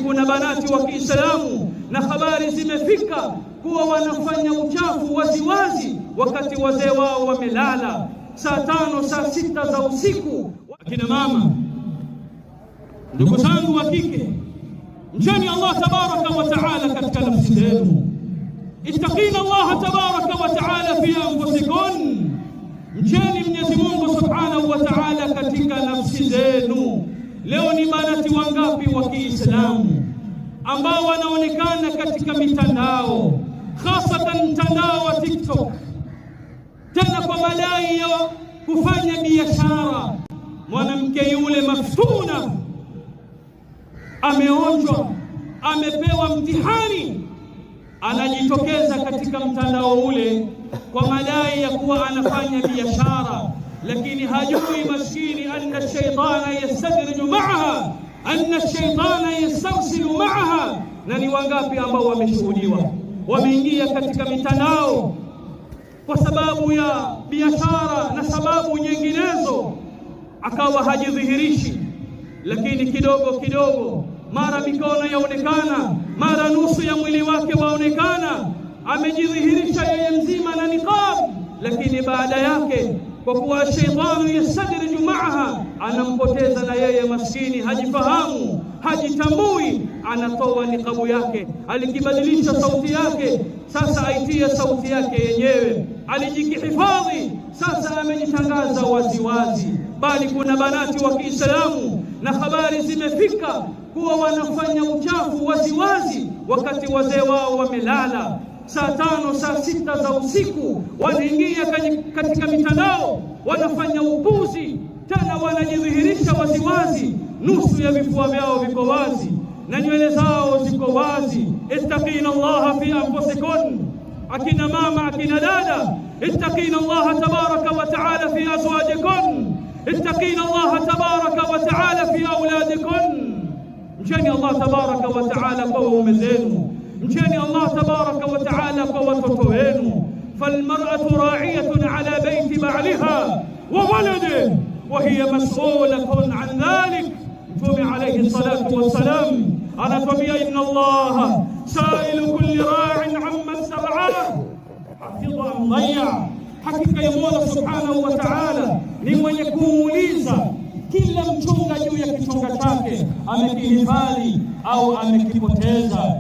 kuna banati wa Kiislamu na habari zimefika kuwa wanafanya uchafu waziwazi wakati wazee wao wamelala, saa 5 saa 6 za usiku. Akina mama, ndugu zangu wa kike, mcheni Allah tabaraka wa taala katika nafsi zenu. Ittaqina Allah tabaraka wa taala fi anfusikum, mcheni Mwenyezi Mungu subhanahu wa taala katika nafsi zenu. Leo ni banati wangapi wa Kiislamu ambao wanaonekana katika mitandao, hasatan mtandao wa TikTok, tena kwa madai ya kufanya biashara. Mwanamke yule maftuna ameonjwa, amepewa mtihani, anajitokeza katika mtandao ule kwa madai ya kuwa anafanya biashara, lakini hajui maskini anna shaitana yastadriju ma'aha, anna shaitana yastawsilu ma'aha. Na ni wangapi ambao wameshuhudiwa wameingia katika mitandao kwa sababu ya biashara na sababu nyinginezo, akawa hajidhihirishi, lakini kidogo kidogo mara mikono yaonekana, mara nusu ya mwili wake waonekana, amejidhihirisha yeye mzima na niqab, lakini baada yake kwa kuwa shaitani yastadriju ma'aha, anampoteza na yeye maskini, hajifahamu, hajitambui, anatoa niqabu yake, alikibadilisha sauti yake, sasa aitia sauti yake yenyewe, alijikihifadhi, sasa amejitangaza waziwazi. Bali kuna banati wa Kiislamu na habari zimefika kuwa wanafanya uchafu waziwazi wakati wazee wao wamelala, saa 5 saa 6 za usiku wanaingia katika mitandao, wanafanya upuzi, tena wanajidhihirisha waziwazi, nusu ya vifua vyao viko wazi na nywele zao ziko wazi. Ittaqina Allah fi anfusikum, akina mama, akina dada, ittaqina Allah tabaraka wa taala fi azwajikum, ittaqina Allah tabaraka wa taala fi auladikum. Mcheni Allah tabaraka wa taala kwa waume zenu, mcheni Allah tabaraka wa taala kwa watoto wenu. Falmar'atu ra'iyatun ala bayti ba'liha wa waladihi wa hiya mas'ulatun an dhalik. Mtume alayhi salatu wassalam anatuambia, inna Allah sa'ilu kulli ra'in amman sab'ahu hafidha an dhayya. Hakika ya Mola subhanahu wa ta'ala ni mwenye kumuuliza kila mchunga juu ya kichunga chake, amekihifadhi au amekipoteza.